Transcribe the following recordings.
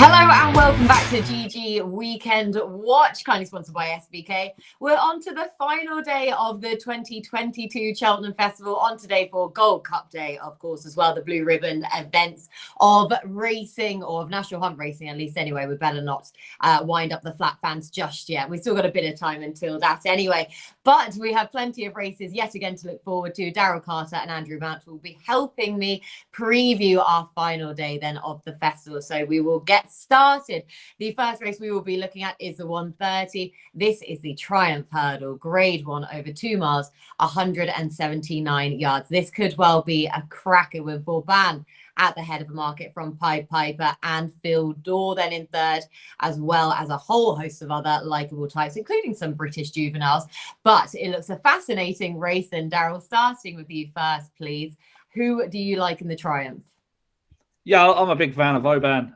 Hello and welcome back to GG Weekend Watch, kindly sponsored by SBK. We're on to the final day of the 2022 Cheltenham Festival, on today for Gold Cup Day, of course, as well, the Blue Ribbon events of racing, or of National Hunt racing, at least anyway. We better not wind up the flat fans just yet. We've still got a bit of time until that anyway. But we have plenty of races yet again to look forward to. Daryl Carter and Andrew Mount will be helping me preview our final day then of the festival. So we will get started. The first race we will be looking at is the 130. This is the Triumph Hurdle, Grade 1 over 2 miles, 179 yards. This could well be a cracker with Vauban at the head of the market from Pied Piper and FIL DOR then in third, as well as a whole host of other likeable types, including some British juveniles. But it looks a fascinating race. And Daryl, starting with you first, please. Who do you like in the Triumph? Yeah, I'm a big fan of Vauban,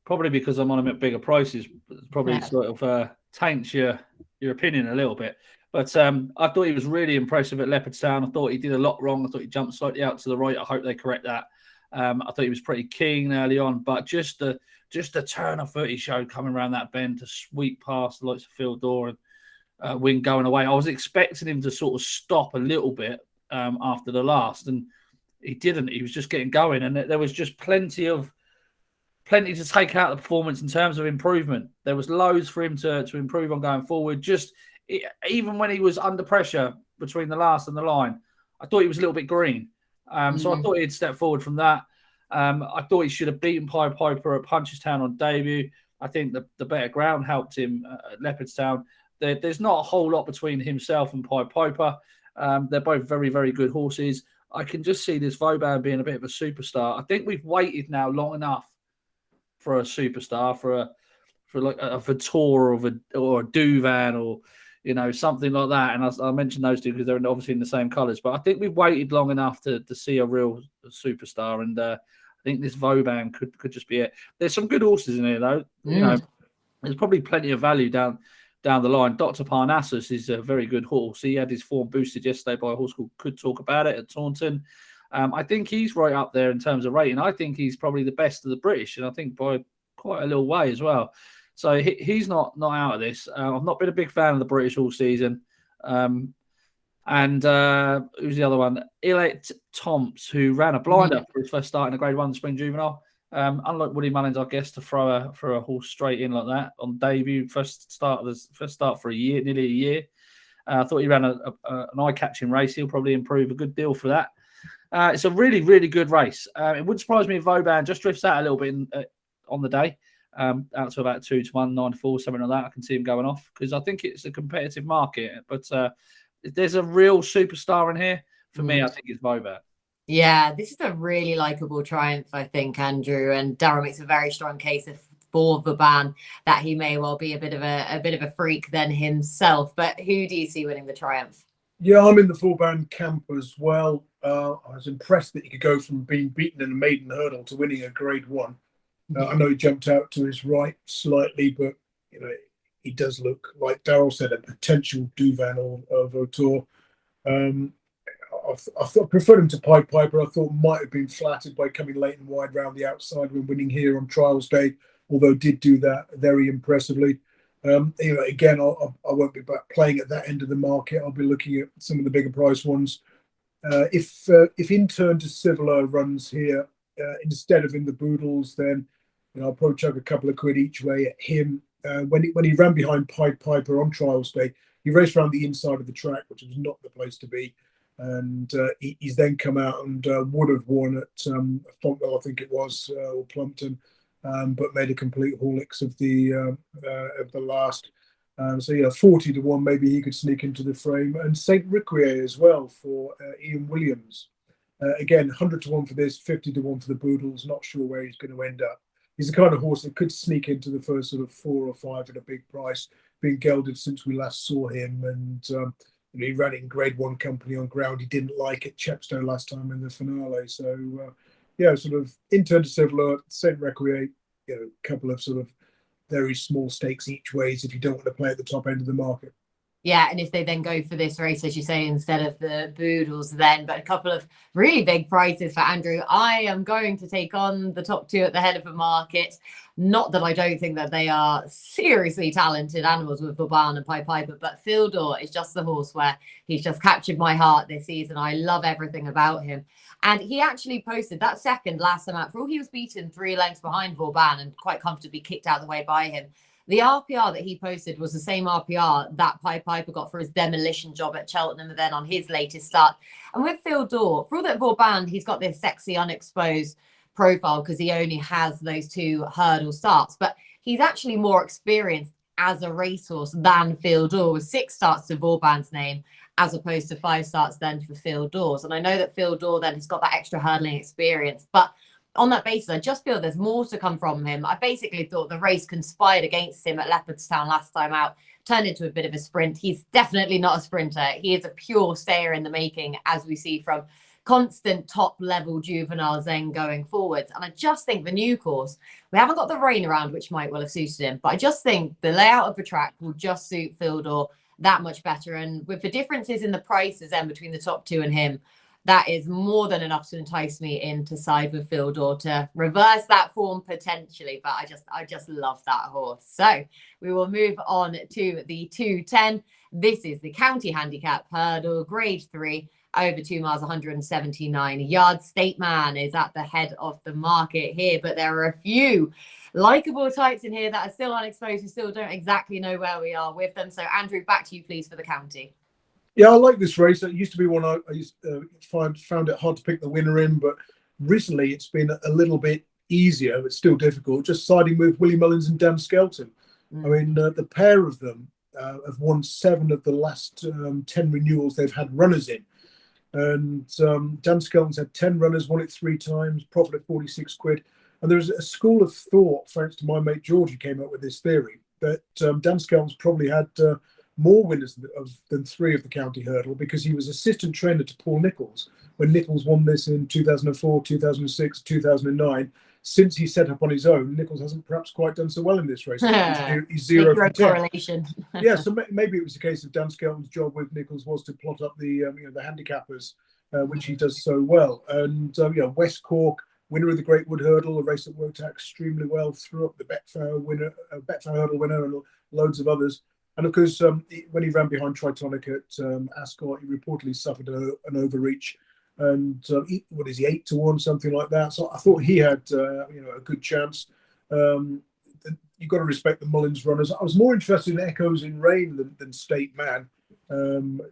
probably because I'm on him at bigger prices. Probably sort of taints your opinion a little bit. But I thought he was really impressive at Leopardstown. I thought he did a lot wrong. I thought he jumped slightly out to the right. I hope they correct that. I thought he was pretty keen early on, but just the turn of foot he showed coming around that bend to sweep past the likes of FIL DOR and win going away. I was expecting him to sort of stop a little bit after the last, and he didn't. He was just getting going, and there was just plenty to take out the performance in terms of improvement. There was loads for him to improve on going forward. Even when he was under pressure between the last and the line, I thought he was a little bit green. So I thought he'd step forward from that. I thought he should have beaten Pied Piper at Punchestown on debut. I think the better ground helped him at Leopardstown. There's not a whole lot between himself and Pied Piper. They're both very, very good horses. I can just see this Vauban being a bit of a superstar. I think we've waited now long enough for a superstar, for like a Vautour or a Duvan or something like that. And I mentioned those two because they're obviously in the same colours. But I think we've waited long enough to see a real superstar, and I think this Vauban could just be it. There's some good horses in here though. There's probably plenty of value down the line. Dr. Parnassus is a very good horse. He had his form boosted yesterday by a horse called Could Talk About It at Taunton. I think he's right up there in terms of rating. I think he's probably the best of the British, and I think by quite a little way as well. So he's not out of this. I've not been a big fan of the British all season. And who's the other one? Illet Tomps, who ran a blinder for his first start in a Grade 1 Spring Juvenile. Unlike Woody Mullins, I guess, to throw a horse straight in like that on debut, first start for a year, nearly a year. I thought he ran an eye-catching race. He'll probably improve a good deal for that. It's a really, really good race. It wouldn't surprise me if Vauban just drifts out a little bit on the day, out to about 2-1, 9-4, something like that. I can see him going off because I think it's a competitive market. But if there's a real superstar in here, for me, I think it's Vauban. Yeah, this is a really likeable Triumph, I think, Andrew, and Daryl makes a very strong case for Vauban that he may well be a bit of a freak than himself. But who do you see winning the Triumph? Yeah, I'm in the Vauban camp as well. I was impressed that he could go from being beaten in a maiden hurdle to winning a Grade 1. I know he jumped out to his right slightly, but he does look, like Daryl said, a potential Duvan or Vautour. I preferred him to Pied Piper. I thought might have been flattered by coming late and wide round the outside when winning here on Trials Day, although did do that very impressively. Again, I won't be back playing at that end of the market. I'll be looking at some of the bigger price ones. If Intern to Civiler runs here instead of in the Boodles, then I'll probably chuck a couple of quid each way at him. When he ran behind Pied Piper on Trials Day, he raced around the inside of the track, which was not the place to be. And he's then come out and would have won at Fontville, I think it was, or Plumpton, but made a complete haulix of the last. So yeah, 40-1, maybe he could sneak into the frame. And St. Riquier as well for Ian Williams. Again, 100-1 for this, 50-1 for the Boodles. Not sure where he's going to end up. He's the kind of horse that could sneak into the first sort of 4 or 5 at a big price. Been gelded since we last saw him, and he ran it in Grade 1 company on ground he didn't like at Chepstow last time in the finale. So sort of Intern to Civiler, St. Riquier, a couple of sort of very small stakes each ways if you don't want to play at the top end of the market. Yeah, and if they then go for this race, as you say, instead of the Boodles, then, but a couple of really big prices for Andrew. I am going to take on the top two at the head of the market. Not that I don't think that they are seriously talented animals with Vauban and Pied Piper, but FIL DOR is just the horse where he's just captured my heart this season. I love everything about him. And he actually posted that second last time out. For all he was beaten 3 lengths behind Vauban and quite comfortably kicked out of the way by him. The RPR that he posted was the same RPR that Pied Piper got for his demolition job at Cheltenham and then on his latest start. And with FIL DOR, for all that Vauban, he's got this sexy, unexposed profile because he only has those 2 hurdle starts. But he's actually more experienced as a racehorse than FIL DOR, with 6 starts to Vauban's name as opposed to 5 starts then for FIL DOR's. And I know that FIL DOR then has got that extra hurdling experience. But on that basis, I just feel there's more to come from him. I basically thought the race conspired against him at Leopardstown last time out, turned into a bit of a sprint. He's definitely not a sprinter. He is a pure stayer in the making, as we see from constant top-level juveniles then going forwards. And I just think the new course, we haven't got the rain around, which might well have suited him, but I just think the layout of the track will just suit FIL DOR that much better. And with the differences in the prices then between the top 2 and him, that is more than enough to entice me in to side with FIL DOR to reverse that form potentially. But I just love that horse. So we will move on to the 210. This is the county handicap hurdle, grade 3, over 2 miles, 179 yards. State Man is at the head of the market here, but there are a few likable types in here that are still unexposed, who still don't exactly know where we are with them. So Andrew, back to you, please, for the county. Yeah, I like this race. It used to be one I used found it hard to pick the winner in, but recently it's been a little bit easier, but still difficult. Just siding with Willie Mullins and Dan Skelton. I mean, the pair of them have won 7 of the last 10 renewals they've had runners in. And Dan Skelton's had 10 runners, won it 3 times, profited 46 quid. And there's a school of thought, thanks to my mate George, who came up with this theory, that Dan Skelton's probably had more winners than 3 of the county hurdle, because he was assistant trainer to Paul Nicholls when Nicholls won this in 2004, 2006, 2009. Since he set up on his own, Nicholls hasn't perhaps quite done so well in this race. He's 0 from 10. Correlation. Yeah, so maybe it was a case of Dan Skelton's job with Nicholls was to plot up the the handicappers, which he does so well. And West Cork, winner of the Great Wood Hurdle, a race that worked out extremely well, threw up the Betfair Hurdle winner, and loads of others. And of course, when he ran behind Tritonic at Ascot, he reportedly suffered an overreach. And what is he, 8 to 1, something like that? So I thought he had a good chance. You've got to respect the Mullins runners. I was more interested in Echoes in Rain than State Man.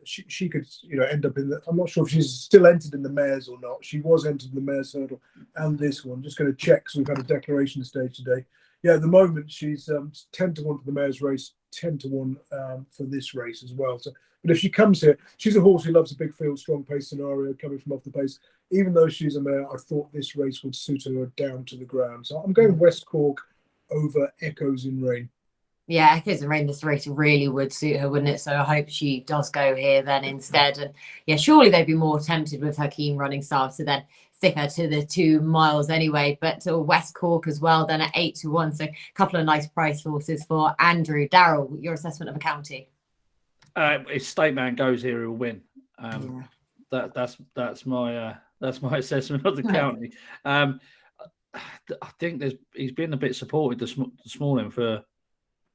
She could end up in the. I'm not sure if she's still entered in the mares or not. She was entered in the mares hurdle and this one. Just going to check, because we've had a declaration stage today. Yeah, at the moment she's 10 to 1 for the mares race, 10 to 1 for this race as well. So, but if she comes here, she's a horse who loves a big field, strong pace scenario, coming from off the pace. Even though she's a mare, I thought this race would suit her down to the ground. So I'm going West Cork over Echoes in Rain. Yeah, Echoes in Rain, this race really would suit her, wouldn't it? So I hope she does go here then instead. And yeah, surely they'd be more tempted with her keen running style to then stick her to the 2 miles anyway. But to West Cork as well, then at 8 to 1. So a couple of nice price horses for Andrew. Daryl, your assessment of a county? If State Man goes here, he'll win. That's my assessment of the county. I think he's been a bit supported this morning for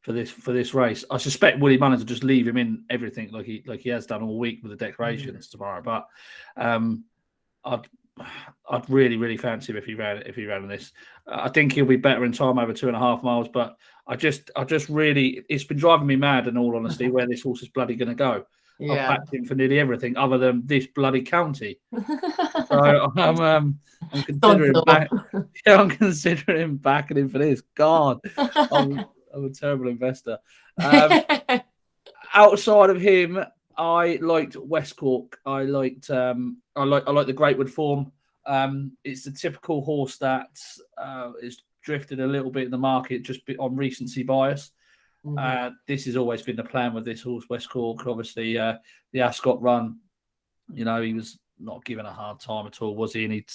this race. I suspect Willie Mullins will just leave him in everything like he has done all week with the declarations tomorrow. But I'd really fancy him if he ran in this. I think he'll be better in time over 2.5 miles. But I just really, it's been driving me mad, in all honesty, where this horse is bloody going to go. Yeah. I've backed him for nearly everything other than this bloody county. So I'm considering I'm considering backing him for this. God, I'm a terrible investor. Outside of him, I liked West Cork. I like the Great Wood form. It's the typical horse that is drifted a little bit in the market just on recency bias. This has always been the plan with this horse, West Cork. Obviously, the Ascot run, he was not given a hard time at all, was he? And he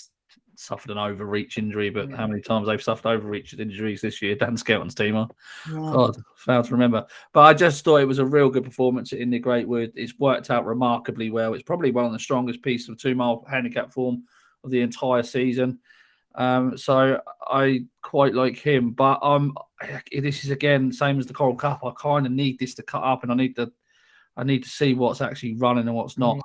suffered an overreach injury, but how many times they've suffered overreach injuries this year? Dan Skelton's team are. God, failed to remember. But I just thought it was a real good performance in the Greatwood. It's worked out remarkably well. It's probably one of the strongest pieces of 2 mile handicap form of the entire season. So I quite like him. But this is again same as the Coral Cup. I kind of need this to cut up, and I need to see what's actually running and what's not.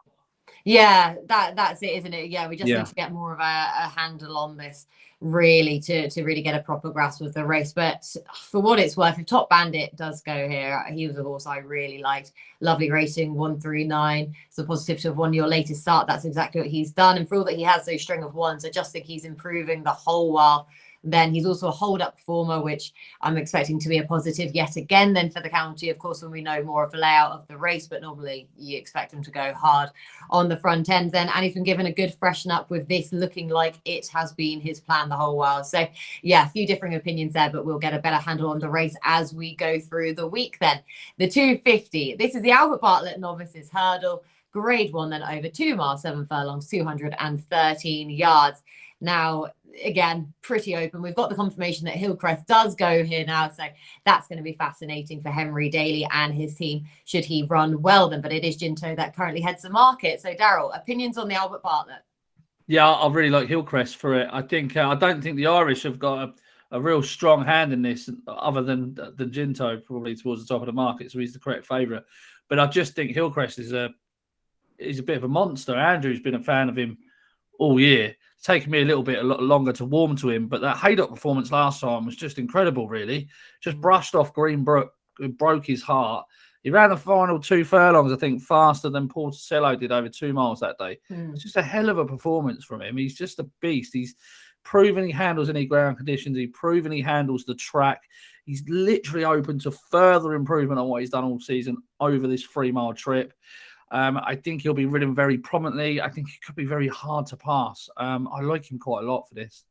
Yeah, that's it, isn't it? Yeah, we just need to get more of a handle on this, really, to really get a proper grasp of the race. But for what it's worth, if Top Bandit does go here, he was a horse I really liked. Lovely racing, 139. It's a positive to have won your latest start. That's exactly what he's done. And for all that he has those string of ones, I just think he's improving the whole while. Then he's also a hold-up performer, which I'm expecting to be a positive yet again then for the county, of course, when we know more of the layout of the race, but normally you expect him to go hard on the front end then. And he's been given a good freshen up with this looking like it has been his plan the whole while. So, yeah, a few differing opinions there, but we'll get a better handle on the race as we go through the week then. The 250, this is the Albert Bartlett Novices Hurdle, Grade 1 then over 2 miles, 7 furlongs, 213 yards. Now, again, pretty open. We've got the confirmation that Hillcrest does go here now, so that's going to be fascinating for Henry Daly and his team should he run well then. But it is Ginto that currently heads the market. So, Daryl, opinions on the Albert Bartlett? Yeah, I really like Hillcrest for it. I think I don't think the Irish have got a real strong hand in this, other than the Ginto probably towards the top of the market, so he's the correct favourite. But I just think Hillcrest is a bit of a monster. Andrew's been a fan of him all year. It's taken me a lot longer to warm to him, but that Haydock performance last time was just incredible, really. Just brushed off Greenbrook, broke his heart. He ran the final 2 furlongs, I think, faster than Porticello did over 2 miles that day. It's just a hell of a performance from him. He's just a beast. He's proven he handles any ground conditions. He's proven he handles the track. He's literally open to further improvement on what he's done all season over this 3 mile trip. I think he'll be ridden very prominently. I think he could be very hard to pass. I like him quite a lot for this.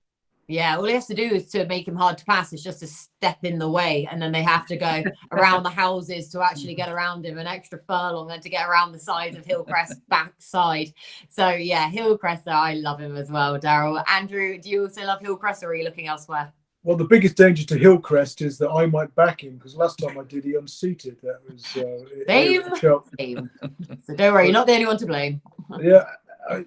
Yeah, all he has to do is to make him hard to pass is just to step in the way, and then they have to go around the houses to actually get around him, an extra furlong, and to get around the sides of Hillcrest's backside. So, yeah, Hillcrest, I love him as well, Daryl. Andrew, do you also love Hillcrest, or are you looking elsewhere? Well, the biggest danger to Hillcrest is that I might back him, because last time I did, he unseated. That was same. So don't worry, you're not the only one to blame. Yeah, I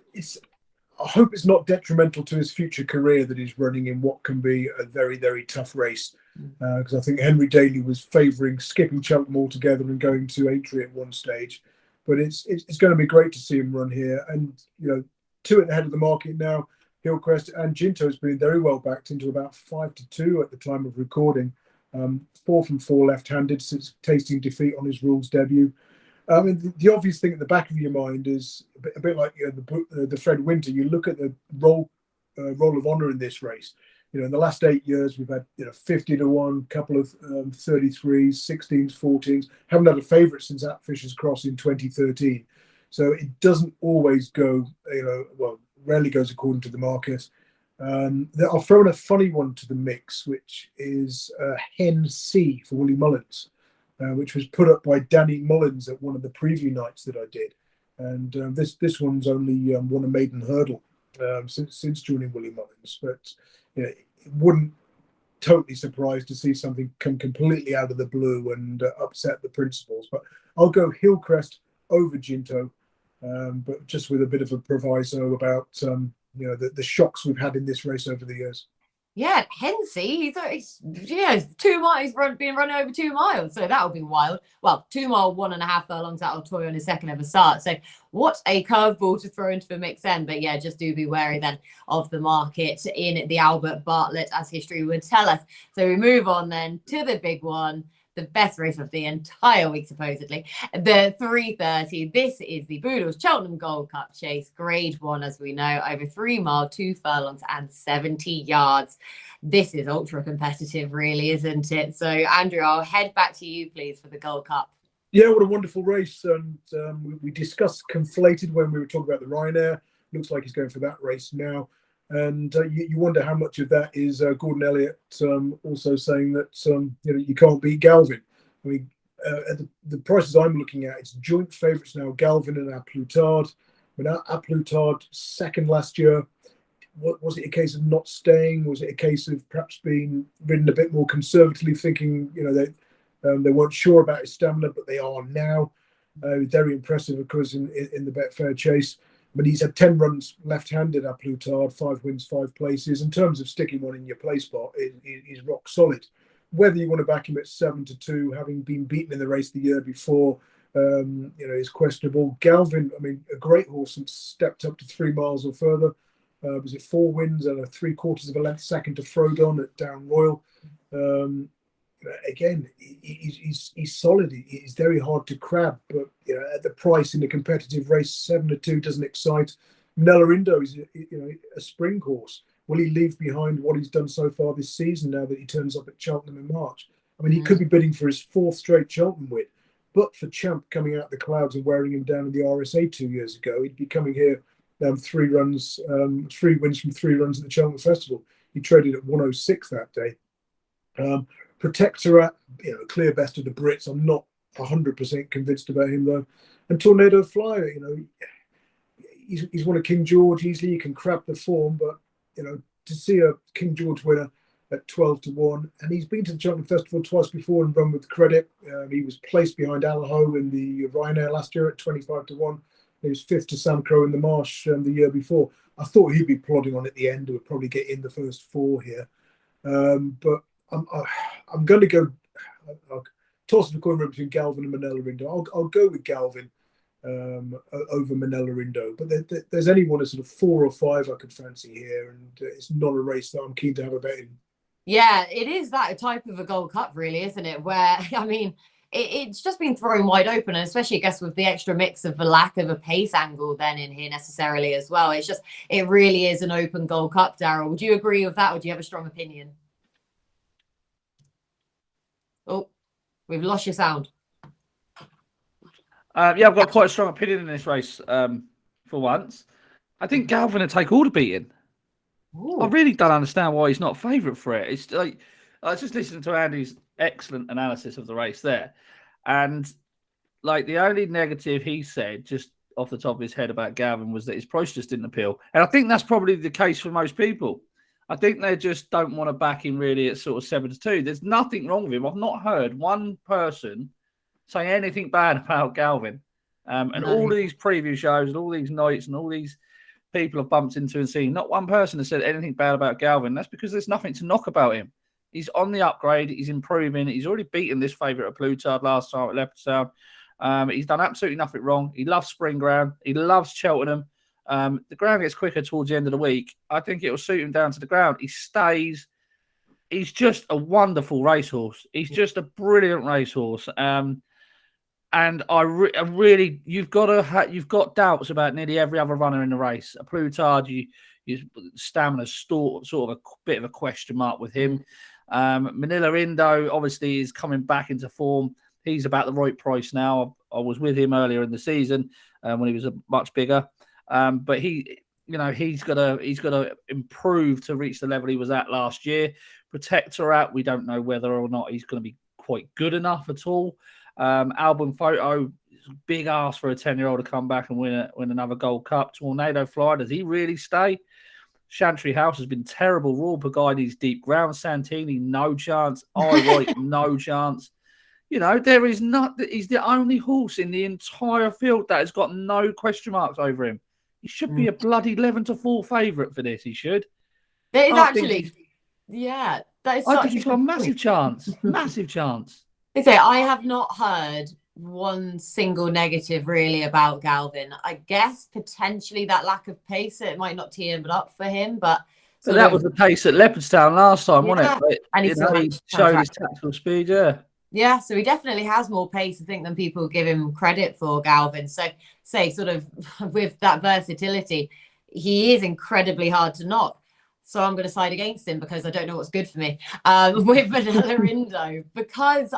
hope it's not detrimental to his future career that he's running in what can be a very, very tough race. Because I think Henry Daly was favouring skipping Cheltenham altogether and going to Aintree at one stage. But it's going to be great to see him run here. And, 2 at the head of the market now. Hillcrest and Ginto has been very well backed into about 5-2 at the time of recording. 4 from 4 left-handed since tasting defeat on his rules debut. I mean, the obvious thing at the back of your mind is a bit like the Fred Winter. You look at the roll of honour in this race. In the last 8 years, we've had 50-1, couple of 33s, 16s, 14s. Haven't had a favourite since at Fisher's Cross in 2013. So it doesn't always go, rarely goes according to the market. I'll throw in a funny one to the mix, which is Henn C for Willie Mullins, which was put up by Danny Mullins at one of the preview nights that I did. And this one's only won a maiden hurdle since joining Willie Mullins. But it wouldn't totally surprised to see something come completely out of the blue and upset the principles. But I'll go Hillcrest over Ginto, but just with a bit of a proviso about the shocks we've had in this race over the years. Yeah, Hensey, he's 2 miles, being run over 2 miles, so that'll be wild. Well, 2 mile, 1.5 furlongs out of Toy on his second ever start. So what a curveball to throw into the mix then. But yeah, just do be wary then of the market in the Albert Bartlett, as history would tell us. So we move on then to the big one. The best race of the entire week, supposedly. The 3:30. This is the Boodles Cheltenham Gold Cup Chase, Grade 1, as we know, over 3 mile, 2 furlongs and 70 yards. This is ultra competitive, really, isn't it? So, Andrew, I'll head back to you, please, for the Gold Cup. Yeah, what a wonderful race. And we discussed conflated when we were talking about the Ryanair. Looks like he's going for that race now. And you wonder how much of that is Gordon Elliott also saying that you can't beat Galvin. I mean, at the prices I'm looking at, it's joint favourites now, Galvin and A Plutard. But A Plutard second last year, Was it a case of not staying? Was it a case of perhaps being ridden a bit more conservatively, thinking, you know, they weren't sure about his stamina, but they are now. Very impressive, of course, in the Betfair chase. But he's had 10 runs left-handed at Plutard, 5 wins, 5 places. In terms of sticking one in your play spot, he's rock solid. Whether you want to back him at 7-2, having been beaten in the race the year before, you know, is questionable. Galvin, I mean, a great horse, and stepped up to 3 miles or further. Was it 4 wins and a 3/4 of a length second to Frodon at Down Royal? Again, he's solid. He's very hard to crab, but you know, at the price in the competitive race, 7-2 doesn't excite. Minella Indo is a spring horse. Will he leave behind what he's done so far this season now that he turns up at Cheltenham in March? I mean, he could be bidding for his 4th straight Cheltenham win, but for Champ coming out the clouds and wearing him down in the RSA 2 years ago, he'd be coming here 3 wins from 3 runs at the Cheltenham Festival. He traded at 106 that day. Protectorat, you know, clear best of the Brits. I'm not 100% convinced about him though. And Tornado Flyer, you know, he's won a King George easily. You can crab the form, but you know, to see a King George winner at 12-1, and he's been to the Cheltenham Festival twice before and run with credit. He was placed behind Allaho in the Ryanair last year at 25-1. He was 5th to Sam Crow in the Marsh the year before. I thought he'd be plodding on at the end. Would probably get in the first 4 here, but I'm going to go. I'll toss the coin between Galvin and Minella Indo. I'll go with Galvin over Minella Indo. But there's any one of sort of 4 or 5 I could fancy here, and it's not a race that I'm keen to have a bet in. Yeah, it is that type of a Gold Cup, really, isn't it? Where, I mean, it's just been thrown wide open, and especially, I guess, with the extra mix of the lack of a pace angle then in here necessarily as well. It's just, it really is an open Gold Cup, Daryl. Would you agree with that, or do you have a strong opinion? Oh, we've lost your sound. Yeah, I've got quite a strong opinion in this race for once. I think Galvin will take all the beating. Ooh. I really don't understand why he's not favourite for it. It's like, I was just listening to Andy's excellent analysis of the race there. And like the only negative he said, just off the top of his head about Galvin, was that his price just didn't appeal. And I think that's probably the case for most people. I think they just don't want to back him really at sort of 7-2. There's nothing wrong with him. I've not heard one person say anything bad about Galvin. And all of these preview shows and all these nights and all these people have bumped into and seen, not one person has said anything bad about Galvin. That's because there's nothing to knock about him. He's on the upgrade. He's improving. He's already beaten this favourite of Plutard last time at Leopardstown. He's done absolutely nothing wrong. He loves spring ground. He loves Cheltenham. The ground gets quicker towards the end of the week. I think it will suit him down to the ground. He stays. He's just a wonderful racehorse. He's just a brilliant racehorse. And I really, you've got doubts about nearly every other runner in the race. A Plutard, your stamina's sort of a bit of a question mark with him. Minella Indo obviously is coming back into form. He's about the right price now. I was with him earlier in the season when he was much bigger. But he's got to improve to reach the level he was at last year. Protectorat, we don't know whether or not he's going to be quite good enough at all. Album Photo, big ask for a 10-year-old to come back and win another Gold Cup. Tornado Flyer, does he really stay? Chantry House has been terrible. Royal Pagai's deep ground. Santini, no chance. White, no chance. You know, there is not. He's the only horse in the entire field that has got no question marks over him. He should be a bloody 11-4 favourite for this. He should. There is actually, yeah. That is. I think he's got a massive chance. Massive chance. They say I have not heard one single negative really about Galvin. I guess potentially that lack of pace, it might not tee it up for him, but so that was the pace at Leopardstown last time, wasn't it? And he showed his tactical speed, Yeah, so he definitely has more pace, I think, than people give him credit for, Galvin. So, say, sort of with that versatility, he is incredibly hard to knock. So I'm going to side against him because I don't know what's good for me with Minella Indo. Because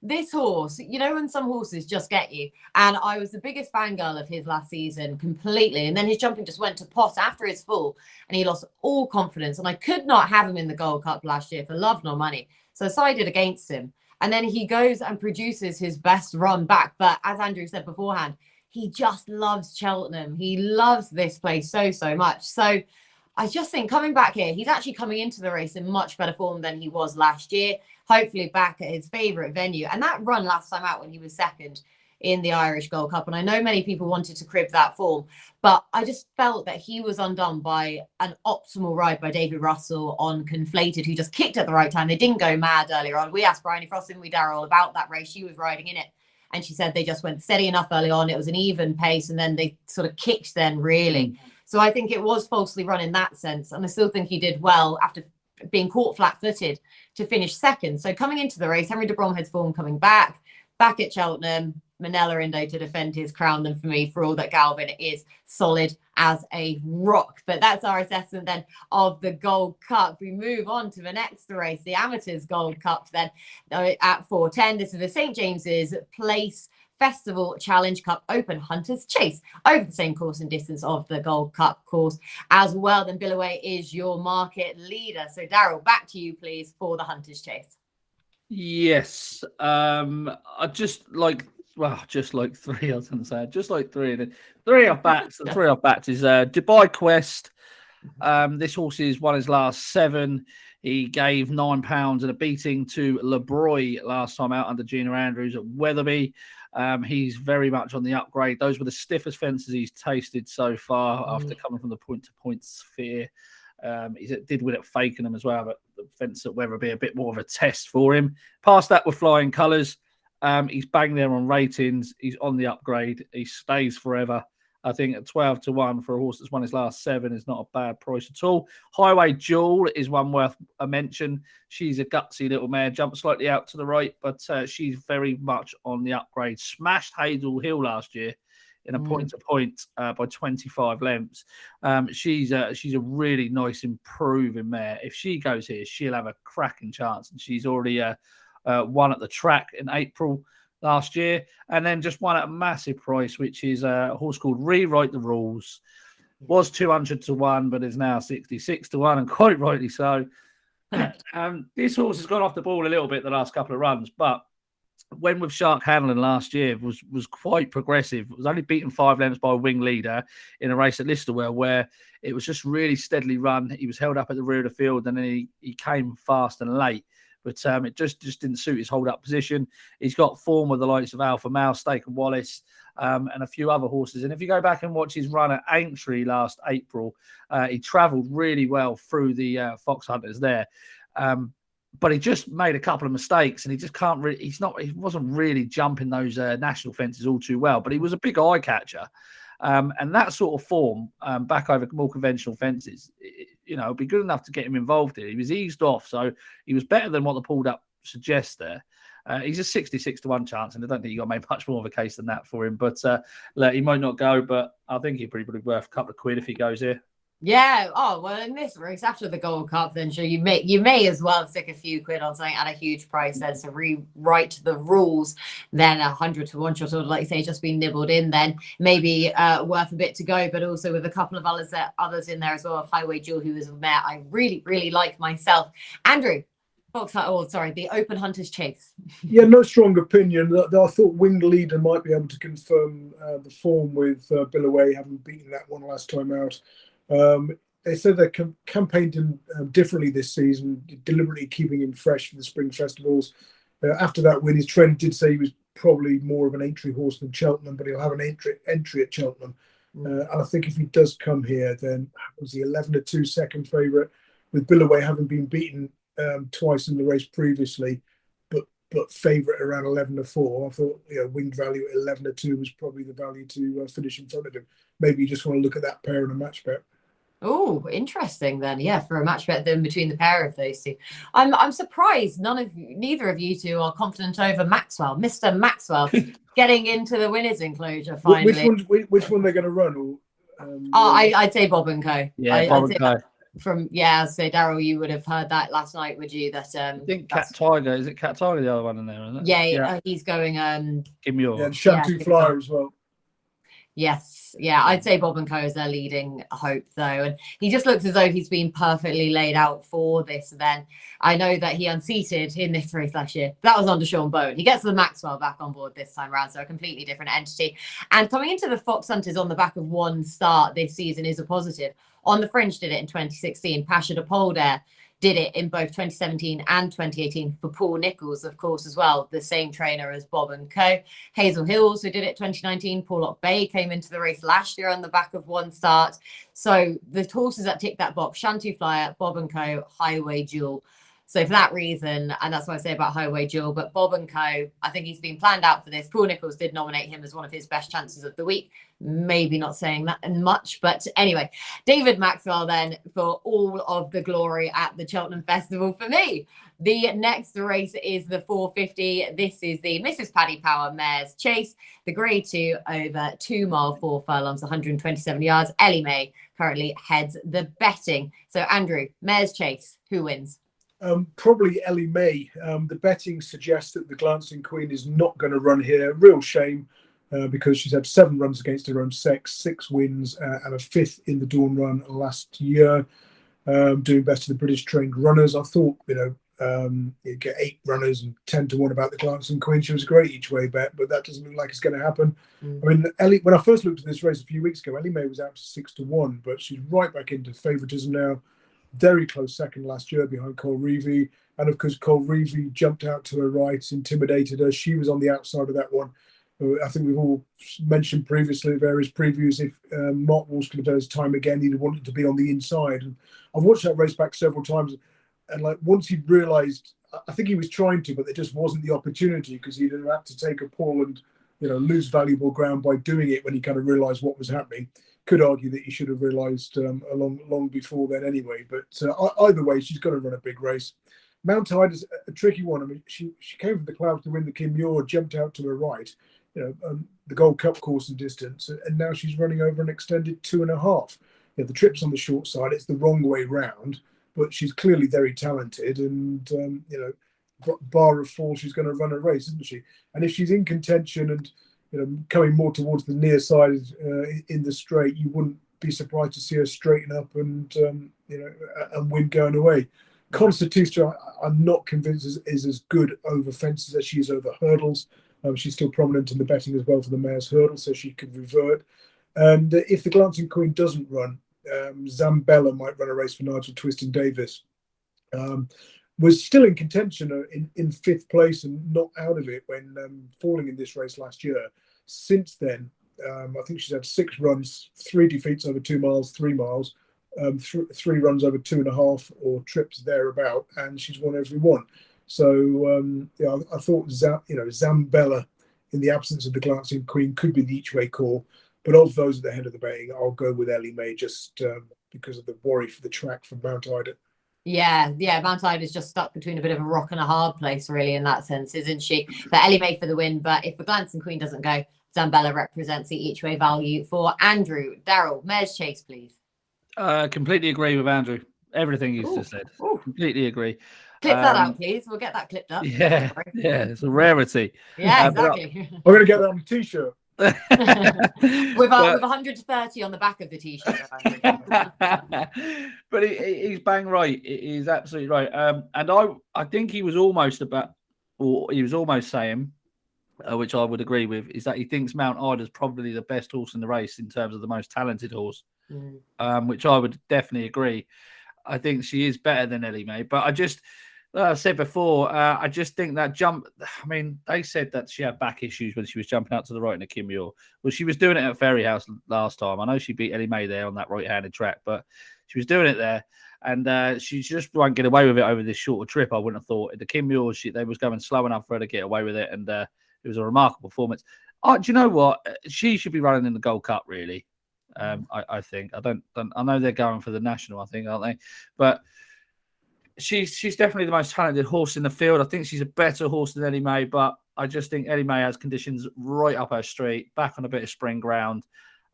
this horse, you know, when some horses just get you. And I was the biggest fangirl of his last season completely. And then his jumping just went to pot after his fall. And he lost all confidence. And I could not have him in the Gold Cup last year for love nor money. So I sided against him. And then he goes and produces his best run back. But as Andrew said beforehand, he just loves Cheltenham. He loves this place so much. So I just think coming back here, he's actually coming into the race in much better form than he was last year. Hopefully back at his favourite venue. And that run last time out when he was second in the Irish Gold Cup. And I know many people wanted to crib that form, but I just felt that he was undone by an optimal ride by David Russell on Conflated, who just kicked at the right time. They didn't go mad earlier on. We asked Bryony Frost, didn't we, Daryl, about that race. She was riding in it. And she said they just went steady enough early on. It was an even pace. And then they sort of kicked then, really. So I think it was falsely run in that sense. And I still think he did well after being caught flat-footed to finish second. So coming into the race, Henry de Bromhead's form coming back at Cheltenham, Minella Indo to defend his crown. And for me, for all that, Galvin is solid as a rock. But that's our assessment then of the Gold Cup. We move on to the next race, the Amateurs Gold Cup then at 4:10. This is the St. James's Place Festival Challenge Cup Open Hunters Chase over the same course and distance of the Gold Cup course as well. Then Billaway is your market leader. So Daryl, back to you, please, for the Hunters Chase. Yes. I just like three. I was going to say just like three. And three I've backed. The three I've backed is Dubai Quest. This horse has won his last 7. He gave £9 and a beating to LeBroy last time out under Gina Andrews at Wetherby. He's very much on the upgrade. Those were the stiffest fences he's tasted so far after coming from the point-to-point sphere. He did win at Fakenham as well, but the fence at Wetherby a bit more of a test for him. Past that with flying colours. He's bang there on ratings. He's on the upgrade. He stays forever. I think at 12-1 for a horse that's won his last 7 is not a bad price at all. Highway Jewel is one worth a mention. She's a gutsy little mare, jumped slightly out to the right, but she's very much on the upgrade. Smashed Hazel Hill last year in a point-to-point by 25 lengths. She's a really nice improving mare. If she goes here, she'll have a cracking chance, and she's already won at the track in April last year, and then just won at a massive price, which is a horse called Rewrite the Rules. Was 200-1, but is now 66-1, and quite rightly so. This horse has gone off the ball a little bit the last couple of runs, but when with Shark Hanlon last year was quite progressive. It was only beaten 5 lengths by a wing leader in a race at Listerwell, where it was just really steadily run. He was held up at the rear of the field, and then he came fast and late. But it just didn't suit his hold-up position. He's got form with the likes of Alpha Male, Stake and Wallace, and a few other horses. And if you go back and watch his run at Aintree last April, he travelled really well through the Foxhunters there. But he just made a couple of mistakes, and he just can't really. He wasn't really jumping those national fences all too well. But he was a big eye catcher, and that sort of form back over more conventional fences, it'd be good enough to get him involved here. He was eased off, so he was better than what the pulled up suggests there. He's a 66-1 chance, and I don't think you got to make much more of a case than that for him. But he might not go, but I think he'd probably be worth a couple of quid if he goes here. Yeah. Oh, well, in this race after the Gold Cup, then sure you may as well stick a few quid on something at a huge price then. So rewrite the rules. Then 100-1 shot order, like you say, just been nibbled in. Then maybe worth a bit to go, but also with a couple of others in there as well. Highway Jewel, who is a mare I really, really like myself. Andrew. The Open Hunters Chase. Yeah, no strong opinion. I thought Winged Leader might be able to confirm the form with Billaway, having beaten that one last time out. They said they campaigned him differently this season, deliberately keeping him fresh for the spring festivals. After that win, his trainer did say he was probably more of an entry horse than Cheltenham, but he'll have an entry at Cheltenham. And I think if he does come here, then was he 11-2 second favourite, with Billaway having been beaten twice in the race previously, but favourite around 11-4. I thought winged value at 11-2 was probably the value to finish in front of him. Maybe you just want to look at that pair in a match bet. Oh, interesting then. Yeah, for a match bet then between the pair of those two. I'm surprised neither of you two are confident over Maxwell, Mr. Maxwell, getting into the winners' enclosure finally. Which one they're going to run? I'd say Bob and Co. Yeah, Bob and Co. So Daryl, you would have heard that last night, would you? That I think Cat Tiger, is it Cat Tiger, the other one in there, isn't it? Yeah. He's going Give me yours. Yeah, and Shantou Flyer as well. Yes, yeah, I'd say Bob and Co is their leading hope, though, and he just looks as though he's been perfectly laid out for this event. I know that he unseated in this race last year. That was under Sean Bowen. He gets the Maxwell back on board this time around, so a completely different entity. And coming into the Foxhunters on the back of one start this season is a positive. On the Fringe did it in 2016. Pasha de Polder did it in both 2017 and 2018 for Paul Nichols, of course, as well, the same trainer as Bob and Co. Hazel Hills, who did it 2019. Porlock Bay came into the race last year on the back of one start. So the horses that tick that box, Shantou Flyer, Bob and Co, Highway Jewel. So for that reason, and that's what I say about Highway Jewel, but Bob and Co, I think he's been planned out for this. Paul Nichols did nominate him as one of his best chances of the week. Maybe not saying that much, but anyway, David Maxwell then for all of the glory at the Cheltenham Festival for me. The next race is the 450. This is the Mrs. Paddy Power Mares Chase, the Grade 2 over 2 mile 4 furlongs, 127 yards. Ellie May currently heads the betting. So Andrew, Mares Chase, who wins? Probably Ellie May. The betting suggests that the Glancing Queen is not going to run here. Real shame because she's had 7 runs against her own sex, 6 wins and a 5th in the Dawn Run last year, doing best of the British trained runners. I thought, you get 8 runners and 10 to 1 about the Glancing Queen. She was a great each way bet, but that doesn't look like it's going to happen. I mean, Ellie, when I first looked at this race a few weeks ago, Ellie May was out to 6 to 1, but she's right back into favouritism now. Very close second last year behind Cole Reevy. And of course, Cole Reevy jumped out to her right, intimidated her. She was on the outside of that one. I think we've all mentioned previously, various previews, if Mark Walsh could have done his time again, he'd have wanted to be on the inside. And I've watched that race back several times. And like once he realised, I think he was trying to, but there just wasn't the opportunity because he'd have had to take a pull and, lose valuable ground by doing it when he kind of realised what was happening. Could argue that he should have realised long before then anyway. But either way, she's going to run a big race. Mount Hyde is a tricky one. I mean, she came from the clouds to win the Kim Muir, jumped out to her right, the Gold Cup course and distance, and now she's running over an extended 2.5. The trip's on the short side. It's the wrong way round, but she's clearly very talented. And bar a fall, she's going to run a race, isn't she? And if she's in contention and coming more towards the near side in the straight, you wouldn't be surprised to see her straighten up and and win going away. Constitution, I'm not convinced is as good over fences as she is over hurdles. She's still prominent in the betting as well for the mare's hurdle, so she could revert. And if the Glancing Queen doesn't run, Zambella might run a race for Nigel Twiston Davis. Was still in contention in 5th place and not out of it when falling in this race last year. Since then, I think she's had 6 runs, 3 defeats over 2 miles, 3 miles, 3 runs over 2.5 or trips thereabout, and she's won every one. So I thought Zambella, in the absence of the Glancing Queen, could be the each way call. But of those at the head of the betting, I'll go with Ellie May just because of the worry for the track from Mount Ida. Yeah, Mount Ida is just stuck between a bit of a rock and a hard place, really, in that sense, isn't she? But Ellie May for the win. But if the Glancing Queen doesn't go, Zambella represents the each way value for Andrew. Daryl, Mares Chase, please. Completely agree with Andrew. Everything he's just said. Completely agree. Clip that out, please. We'll get that clipped up. Yeah, it's a rarity. Yeah, exactly. I'm going to get that on a T-shirt. with 130 on the back of the T-shirt. But he's bang right. He's absolutely right. And I think he was almost saying, which I would agree with, is that he thinks Mount Ida is probably the best horse in the race in terms of the most talented horse, which I would definitely agree. I think she is better than Ellie May, but I just, like I said before, I just think that jump. I mean, they said that she had back issues when she was jumping out to the right in the Kim Muir. Well, she was doing it at Ferry House last time. I know she beat Ellie May there on that right-handed track, but she was doing it there, and she just won't get away with it over this shorter trip. I wouldn't have thought. The Kim Muir, they was going slow enough for her to get away with it, and it was a remarkable performance. Do you know what? She should be running in the Gold Cup, really. I think. I know they're going for the national, I think, aren't they? But she's definitely the most talented horse in the field. I think she's a better horse than Ellie May, but I just think Ellie May has conditions right up her street, back on a bit of spring ground.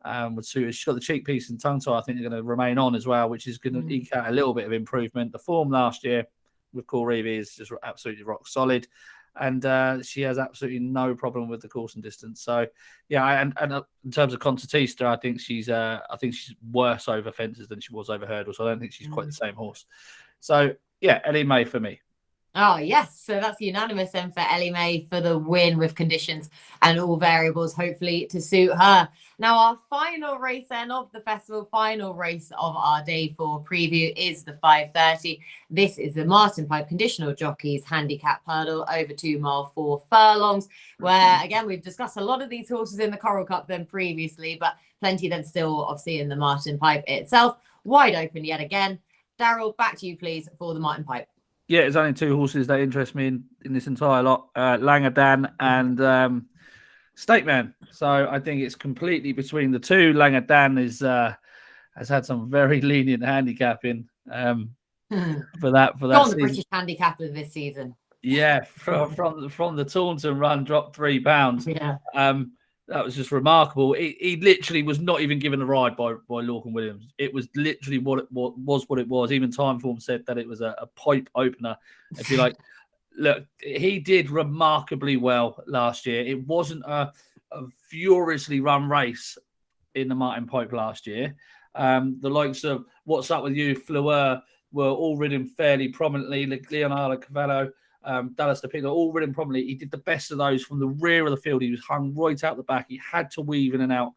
Would suit her. She's got the cheek piece and tongue tie. I think they're going to remain on as well, which is going to eke out a little bit of improvement. The form last year with Cole Reevy is just absolutely rock solid. and she has absolutely no problem with the course and distance. So yeah, and in terms of Concertista, I think she's worse over fences than she was over hurdles. So I don't think she's quite the same horse. So yeah, Ellie May for me. Oh, yes. So that's unanimous then for Ellie May for the win, with conditions and all variables hopefully to suit her. Now, our final race then of the festival, final race of our day 4 preview is the 5:30. This is the Martin Pipe Conditional Jockeys Handicap Hurdle over 2 mile 4 furlongs, where again we've discussed a lot of these horses in the Coral Cup then previously, but plenty then still obviously in the Martin Pipe itself. Wide open yet again. Daryl, back to you please for the Martin Pipe. Yeah, there's only 2 horses that interest me in this entire lot, Langadan and State Man. So I think it's completely between the 2. Langadan has had some very lenient handicapping for that Gone the season. British handicapper this season. Yeah, from the Taunton run, dropped 3 pounds. Yeah. That was just remarkable. He literally was not even given a ride by Lorcan Williams. It was literally what it was. Even Timeform said that it was a pipe opener, if you like. Look, he did remarkably well last year. It wasn't a furiously run race in the Martin Pipe last year. The likes of What's Up With You, Fleur, were all ridden fairly prominently. Leonardo Cavallo, Dallas DePinto, all ridden prominently. He did the best of those from the rear of the field. He was hung right out the back. He had to weave in and out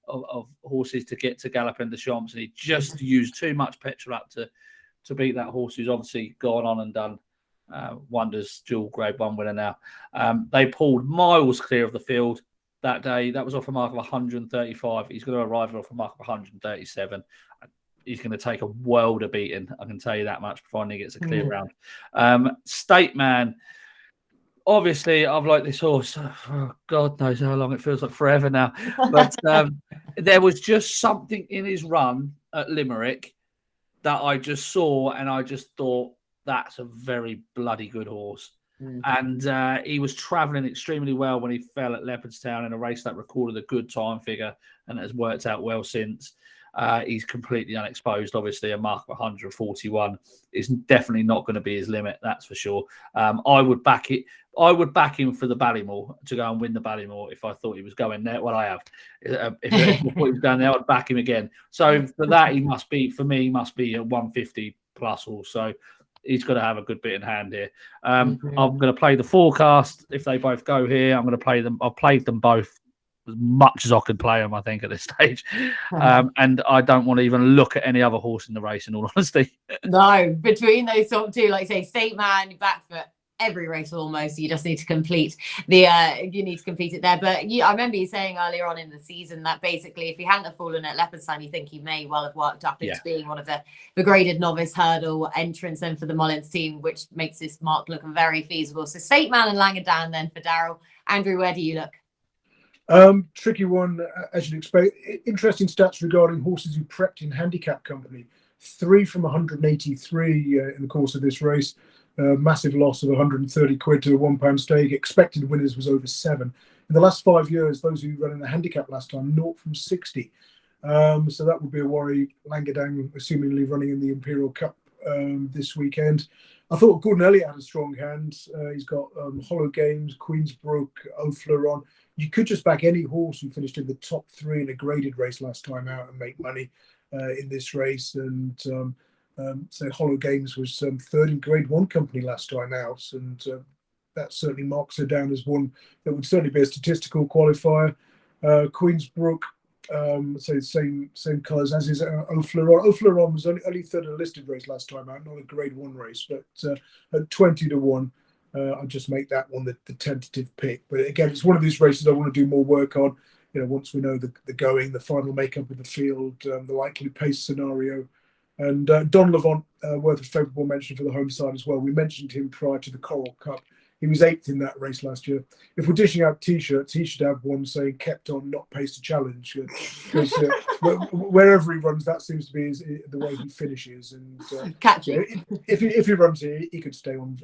of horses to get to Galopin Des Champs, and he just used too much petrol up to beat that horse who's obviously gone on and done wonders, dual grade 1 winner now. They pulled miles clear of the field that day. That was off a mark of 135. He's going to arrive off a mark of 137. He's going to take a world of beating, I can tell you that much, before he gets a clear round. State Man, obviously, I've liked this horse for God knows how long. It feels like forever now. But there was just something in his run at Limerick that I just saw, and I just thought, that's a very bloody good horse. And he was travelling extremely well when he fell at Leopardstown in a race that recorded a good time figure and has worked out well since. He's completely unexposed. Obviously, a mark of 141 is definitely not going to be his limit. That's for sure. I would back it. I would back him for the Ballymore to go and win the Ballymore if I thought he was going there. Well, I have. If I thought he was going there, I'd back him again. So for that, he must be a 150 plus horse. So he's got to have a good bit in hand here. I'm going to play the forecast if they both go here. I'm going to play them. I've played them both as much as I can play them, I think, at this stage. And I don't want to even look at any other horse in the race, in all honesty. No, between those top 2, like say, State Man, you're back for every race almost. You just need to complete it there. But I remember you saying earlier on in the season that basically if he hadn't have fallen at Leopardstown, you think he may well have worked up into being one of the graded novice hurdle entrants then for the Mullins team, which makes this mark look very feasible. So State Man and Langadan then for Daryl. Andrew, where do you look? Tricky one, as you'd expect. Interesting stats regarding horses who prepped in Handicap Company. 3 from 183 in the course of this race. Massive loss of 130 quid to a £1 stake. Expected winners was over 7. In the last 5 years, those who ran in the handicap last time, 0 from 60. So that would be a worry. Langadang, assumingly running in the Imperial Cup this weekend. I thought Gordon Elliott had a strong hand. He's got Hollow Games, Queensbrook, O'Fleuron. You could just back any horse who finished in the top 3 in a graded race last time out and make money in this race. And so Hollow Games was 3rd in Grade 1 company last time out. And that certainly marks her down as one that would certainly be a statistical qualifier. Queensbrook, so same colours as is O'Fleuron. O'Fleuron was only 3rd in a listed race last time out, not a Grade 1 race, but at 20 to 1. I'll just make that one the tentative pick. But again, it's one of these races I want to do more work on. Once we know the going, the final makeup of the field, the likely pace scenario. And Don Levant, worth a favourable mention for the home side as well. We mentioned him prior to the Coral Cup. He was 8th in that race last year. If we're dishing out T-shirts, he should have one saying "kept on, not pace to challenge." Because wherever he runs, that seems to be the way he finishes. And catchy. If he runs here, he could stay on,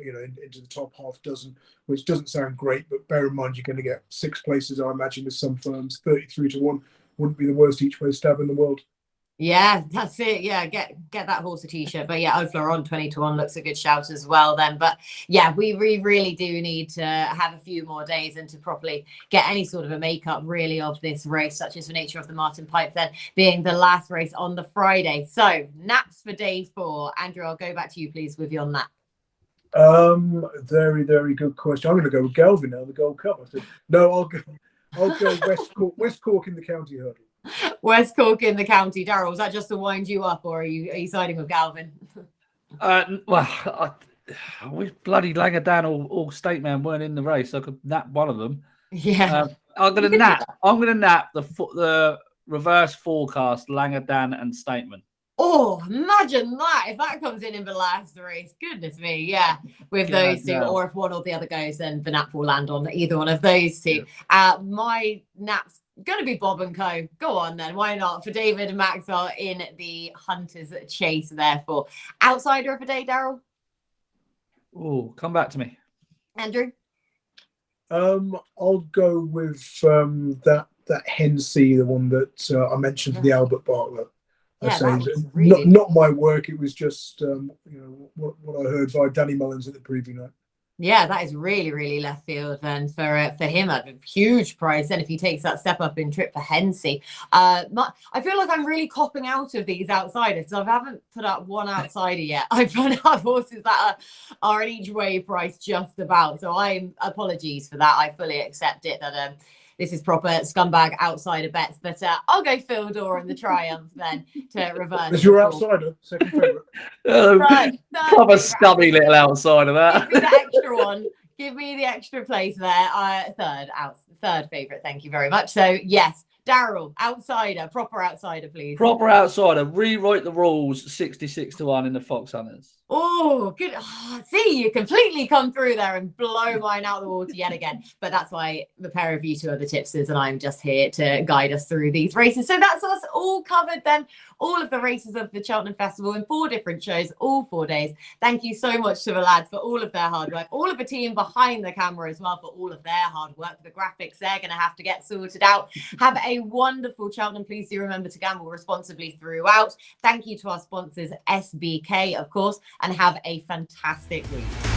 into the top half dozen, which doesn't sound great. But bear in mind, you're going to get 6 places, I imagine, with some firms. 33 to 1 wouldn't be the worst each way stab in the world. Yeah, that's it. Yeah, get that horse a t-shirt. But yeah, O'Fleuron 20-1 looks a good shout as well then. But yeah, we really do need to have a few more days and to properly get any sort of a makeup really of this race, such as the nature of the Martin Pipe then being the last race on the Friday. So naps for day 4. Andrew, I'll go back to you please with your nap. Very good question. I'm going to go with Galvin now, the Gold Cup. I said no. I'll go West Cork in the county hurdle. West Cork in the county. Daryl, was that just to wind you up, or are you siding with Galvin? Well, we bloody Langadan or State Man weren't in the race. I could nap one of them. Yeah, I'm gonna nap the reverse forecast Langadan and Statement. Oh, imagine that if that comes in the last race. Goodness me, yeah. With those two, or if one or the other goes, then the nap will land on either one of those two. Yeah. My nap's going to be Bob and Co. Go on then, why not? For David and Maxwell in the Hunters chase, therefore. Outsider of the day, Daryl? Oh, come back to me. Andrew? I'll go with that Henn, the one that I mentioned for the Albert Bartlett. Yeah, not my work. It was just what I heard via Danny Mullins at the preview night. Yeah, that is really left field then for him at a huge price. Then if he takes that step up in trip for Hensey, I feel like I'm really copping out of these outsiders. I haven't put up one outsider yet. I've put up horses that are at each way price just about. So I'm apologies for that. I fully accept it that this is proper scumbag outsider bets, but I'll go FIL DOR in the Triumph then to reverse. Is your outsider second favourite? Proper scummy little outsider that. Give me the extra one. Give me the extra place there. Third favourite. Thank you very much. So yes, Daryl, outsider, proper outsider, please. Proper outsider. Rewrite the rules. 66-1 in the Foxhunters. Oh, good. Oh, see, you completely come through there and blow mine out of the water yet again. But that's why the pair of you two are the tipsters, and I'm just here to guide us through these races. So that's us all covered then. All of the races of the Cheltenham Festival in 4 different shows, all 4 days. Thank you so much to the lads for all of their hard work, all of the team behind the camera as well for all of their hard work. The graphics, they're going to have to get sorted out. Have a wonderful Cheltenham. Please do remember to gamble responsibly throughout. Thank you to our sponsors, SBK, of course, and have a fantastic week.